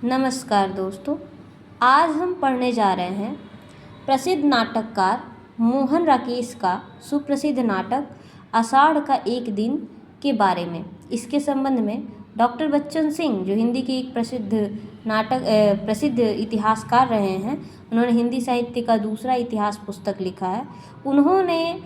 नमस्कार दोस्तों। आज हम पढ़ने जा रहे हैं प्रसिद्ध नाटककार मोहन राकेश का सुप्रसिद्ध नाटक आषाढ़ का एक दिन के बारे में। इसके संबंध में डॉक्टर बच्चन सिंह, जो हिंदी के एक प्रसिद्ध इतिहासकार रहे हैं, उन्होंने हिंदी साहित्य का दूसरा इतिहास पुस्तक लिखा है। उन्होंने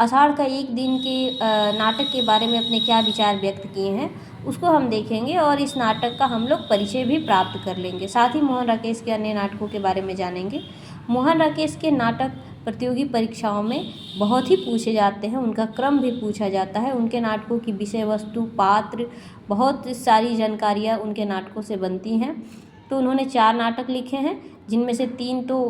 आषाढ़ का एक दिन के नाटक के बारे में अपने क्या विचार व्यक्त किए हैं उसको हम देखेंगे और इस नाटक का हम लोग परिचय भी प्राप्त कर लेंगे। साथ ही मोहन राकेश के अन्य नाटकों के बारे में जानेंगे। मोहन राकेश के नाटक प्रतियोगी परीक्षाओं में बहुत ही पूछे जाते हैं, उनका क्रम भी पूछा जाता है। उनके नाटकों की विषय वस्तु, पात्र, बहुत सारी जानकारियाँ उनके नाटकों से बनती हैं। तो उन्होंने 4 नाटक लिखे हैं, जिनमें से 3 तो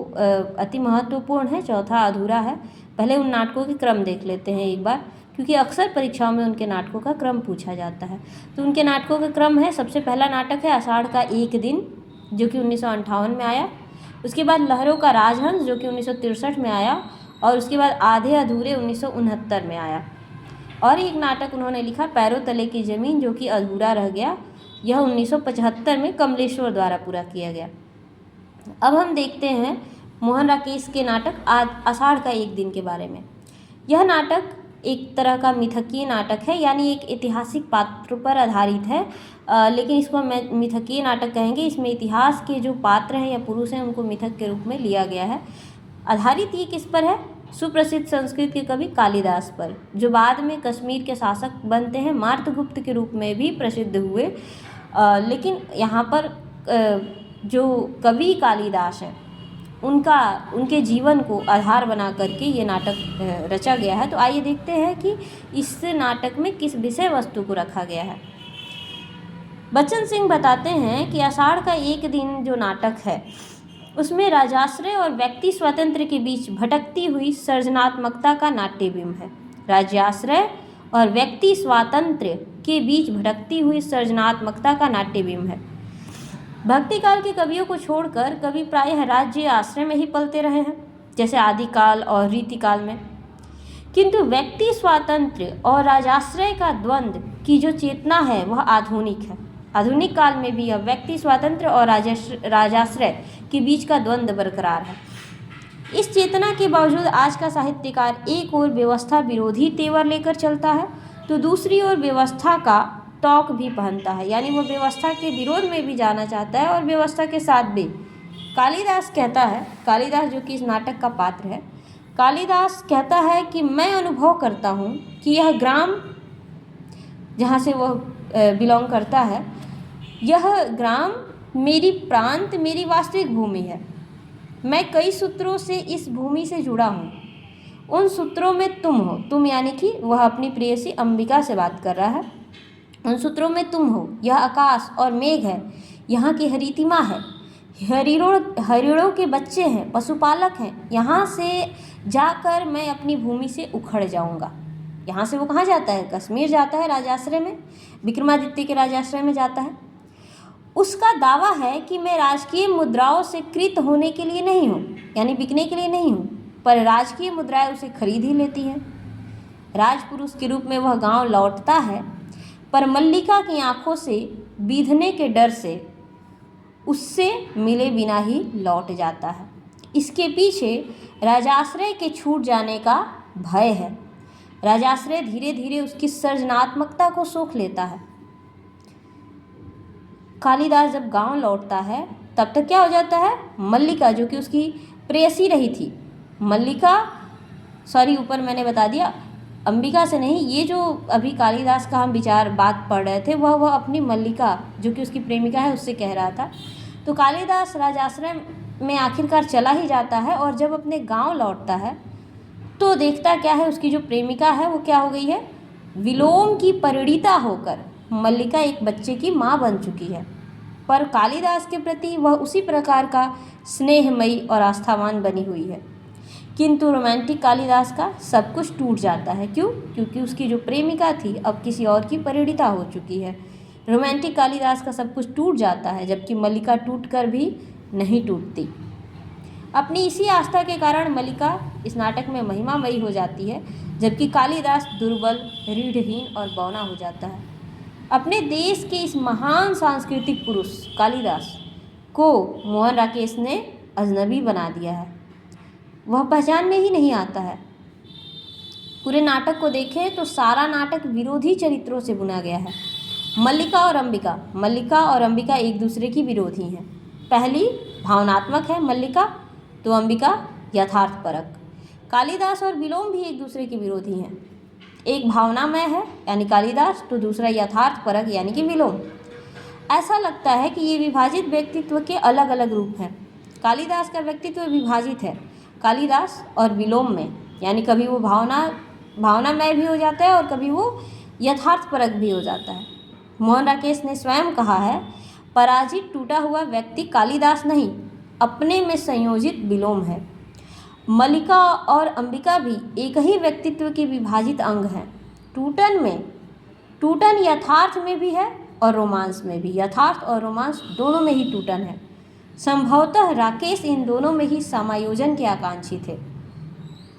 अति महत्वपूर्ण है, चौथा अधूरा है। पहले उन नाटकों के क्रम देख लेते हैं एक बार, क्योंकि अक्सर परीक्षाओं में उनके नाटकों का क्रम पूछा जाता है। तो उनके नाटकों का क्रम है, सबसे पहला नाटक है आषाढ़ का एक दिन, जो कि 1958 में आया। उसके बाद लहरों का राजहंस, जो कि 1963 में आया। और उसके बाद आधे अधूरे 1969 में आया। और एक नाटक उन्होंने लिखा पैरों तले की ज़मीन, जो कि अधूरा रह गया। यह 1975 में कमलेश्वर द्वारा पूरा किया गया। अब हम देखते हैं मोहन राकेश के नाटक आषाढ़ का एक दिन के बारे में। यह नाटक एक तरह का मिथकीय नाटक है, यानी एक ऐतिहासिक पात्र पर आधारित है। लेकिन इसको हम मिथकीय नाटक कहेंगे। इसमें इतिहास के जो पात्र हैं या पुरुष हैं उनको मिथक के रूप में लिया गया है। आधारित ये किस पर है? सुप्रसिद्ध संस्कृत के कवि कालिदास पर, जो बाद में कश्मीर के शासक बनते हैं, मार्तगुप्त के रूप में भी प्रसिद्ध हुए। लेकिन यहाँ पर जो कवि कालिदास हैं उनके जीवन को आधार बना करके ये नाटक रचा गया है। तो आइए देखते हैं कि इस नाटक में किस विषय वस्तु को रखा गया है। बच्चन सिंह बताते हैं कि आषाढ़ का एक दिन जो नाटक है उसमें राजाश्रय और व्यक्ति स्वातंत्र्य के बीच भटकती हुई सृजनात्मकता का नाट्यबिंब है। राजाश्रय और व्यक्ति स्वातंत्र्य के बीच भटकती हुई सृजनात्मकता का नाट्यबिंब है। भक्ति काल के कवियों को छोड़कर कवि प्रायः राज्य आश्रय में ही पलते रहे हैं, जैसे आदिकाल और रीतिकाल में। किंतु व्यक्ति स्वातंत्र्य और राजाश्रय का द्वंद्व की जो चेतना है वह आधुनिक है। आधुनिक काल में भी यह व्यक्ति स्वातंत्र्य और राजाश्रय के बीच का द्वंद्व बरकरार है। इस चेतना के बावजूद आज का साहित्यकार एक ओर व्यवस्था विरोधी तेवर लेकर चलता है, तो दूसरी ओर व्यवस्था का तौक भी पहनता है, यानी वो व्यवस्था के विरोध में भी जाना चाहता है और व्यवस्था के साथ भी। कालिदास कहता है, कालिदास जो कि इस नाटक का पात्र है, कालिदास कहता है कि मैं अनुभव करता हूँ कि यह ग्राम जहाँ से वह बिलोंग करता है, यह ग्राम मेरी प्रांत, मेरी वास्तविक भूमि है। मैं कई सूत्रों से इस भूमि से जुड़ा हूँ। उन सूत्रों में तुम हो। तुम यानी कि वह अपनी प्रेयसी अंबिका से बात कर रहा है। उन सूत्रों में तुम हो। यह आकाश और मेघ है, यहाँ की हरितिमा है, हरिणों के बच्चे हैं, पशुपालक हैं। यहाँ से जाकर मैं अपनी भूमि से उखड़ जाऊँगा। यहाँ से वो कहाँ जाता है? कश्मीर जाता है, राजाश्रय में, विक्रमादित्य के राजाश्रय में जाता है। उसका दावा है कि मैं राजकीय मुद्राओं से कृत होने के लिए नहीं हूँ, यानी बिकने के लिए नहीं हूँ, पर राजकीय मुद्राएं उसे खरीद ही लेती हैं। राजपुरुष के रूप में वह गांव लौटता है, पर मल्लिका की आंखों से बीधने के डर से उससे मिले बिना ही लौट जाता है। इसके पीछे राजाश्रय के छूट जाने का भय है। राजाश्रय धीरे धीरे उसकी सृजनात्मकता को सोख लेता है। कालिदास जब गांव लौटता है तब तक क्या हो जाता है? मल्लिका, जो कि उसकी प्रेयसी रही थी, ऊपर मैंने बता दिया, अंबिका से नहीं, ये जो अभी कालिदास का हम बात पढ़ रहे थे वह अपनी मल्लिका, जो कि उसकी प्रेमिका है, उससे कह रहा था। तो कालिदास राजाश्रय में आखिरकार चला ही जाता है और जब अपने गांव लौटता है तो देखता क्या है, उसकी जो प्रेमिका है वो क्या हो गई है? विलोम की परिणीता होकर मल्लिका एक बच्चे की माँ बन चुकी है। पर कालिदास के प्रति वह उसी प्रकार का स्नेहमयी और आस्थावान बनी हुई है। किंतु रोमांटिक कालिदास का सब कुछ टूट जाता है। क्यों? क्योंकि उसकी जो प्रेमिका थी अब किसी और की परिणीता हो चुकी है। रोमांटिक कालिदास का सब कुछ टूट जाता है, जबकि मल्लिका टूटकर भी नहीं टूटती। अपनी इसी आस्था के कारण मल्लिका इस नाटक में महिमामयी हो जाती है, जबकि कालिदास दुर्बल, रीढ़हीन और बौना हो जाता है। अपने देश के इस महान सांस्कृतिक पुरुष कालिदास को मोहन राकेश ने अजनबी बना दिया है, वह पहचान में ही नहीं आता है। पूरे नाटक को देखें तो सारा नाटक विरोधी चरित्रों से बुना गया है। मल्लिका और अंबिका एक दूसरे की विरोधी हैं। पहली भावनात्मक है मल्लिका, तो अंबिका यथार्थपरक। कालिदास और विलोम भी एक दूसरे के विरोधी हैं। एक भावनामय है यानी कालिदास, तो दूसरा यथार्थपरक यानी कि विलोम। ऐसा लगता है कि ये विभाजित व्यक्तित्व के अलग अलग रूप हैं। कालिदास का व्यक्तित्व विभाजित है कालिदास और विलोम में, यानी कभी वो भावनामय भी हो जाता है और कभी वो यथार्थपरक भी हो जाता है। मोहन राकेश ने स्वयं कहा है, पराजित टूटा हुआ व्यक्ति कालिदास नहीं, अपने में संयोजित विलोम है। मल्लिका और अंबिका भी एक ही व्यक्तित्व के विभाजित अंग हैं। टूटन यथार्थ में भी है और रोमांस में भी। यथार्थ और रोमांस दोनों में ही टूटन है। संभवतः राकेश इन दोनों में ही समायोजन के आकांक्षी थे,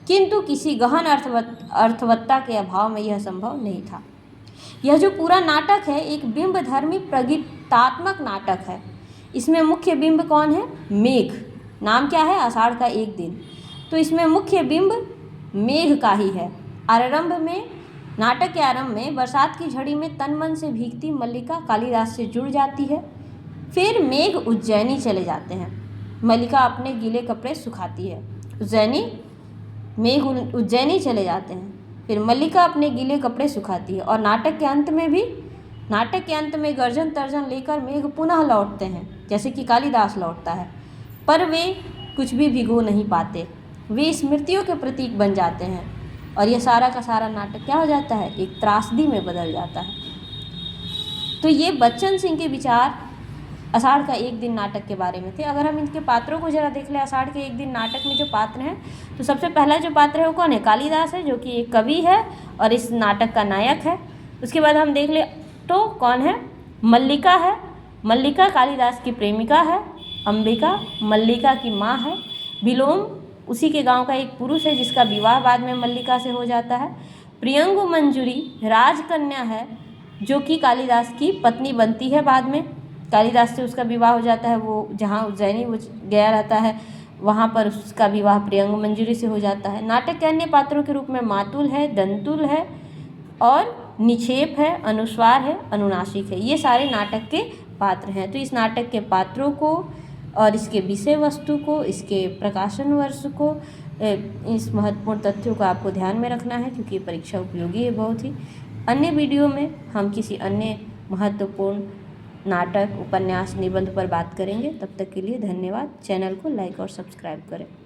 किंतु किसी गहन अर्थवत्ता के अभाव में यह संभव नहीं था। यह जो पूरा नाटक है एक बिंबधर्मी प्रगीतात्मक नाटक है। इसमें मुख्य बिंब कौन है? मेघ। नाम क्या है? आषाढ़ का एक दिन। तो इसमें मुख्य बिंब मेघ का ही है। नाटक के आरंभ में बरसात की झड़ी में तन मन से भीगती मल्लिका कालिदास से जुड़ जाती है। फिर मेघ उज्जैनी चले जाते हैं। मल्लिका अपने गीले कपड़े सुखाती है। मेघ उज्जैनी चले जाते हैं। फिर मल्लिका अपने गीले कपड़े सुखाती है और नाटक के अंत में गर्जन तर्जन लेकर मेघ पुनः लौटते हैं, जैसे कि कालिदास लौटता है। पर वे कुछ भी भिगो नहीं पाते, वे स्मृतियों के प्रतीक बन जाते हैं और यह सारा का सारा नाटक क्या हो जाता है? एक त्रासदी में बदल जाता है। तो ये बच्चन सिंह के विचार आषाढ़ का एक दिन नाटक के बारे में थे। अगर हम इनके पात्रों को जरा देख लें, आषाढ़ के एक दिन नाटक में जो पात्र हैं, तो सबसे पहला जो पात्र है वो कौन है? कालिदास है, जो कि एक कवि है और इस नाटक का नायक है। उसके बाद हम देख ले तो कौन है? मल्लिका है। मल्लिका कालिदास की प्रेमिका है। अंबिका मल्लिका की माँ है। विलोम उसी के गांव का एक पुरुष है जिसका विवाह बाद में मल्लिका से हो जाता है। प्रियंगु मंजूरी राजकन्या है, जो कि कालिदास की पत्नी बनती है बाद में। कालिदास से उसका विवाह हो जाता है, वो जहाँ उज्जैनी वो गया रहता है वहाँ पर उसका विवाह प्रियंगु मंजूरी से हो जाता है। नाटक के अन्य पात्रों के रूप में मातुल है, दंतुल है और निक्षेप है, अनुस्वार है, अनुनासिक है। ये सारे नाटक के पात्र हैं। तो इस नाटक के पात्रों को और इसके विषय वस्तु को, इसके प्रकाशन वर्ष को, इस महत्वपूर्ण तथ्यों को आपको ध्यान में रखना है, क्योंकि ये परीक्षा उपयोगी है बहुत ही। अन्य वीडियो में हम किसी अन्य महत्वपूर्ण नाटक, उपन्यास, निबंध पर बात करेंगे। तब तक के लिए धन्यवाद। चैनल को लाइक और सब्सक्राइब करें।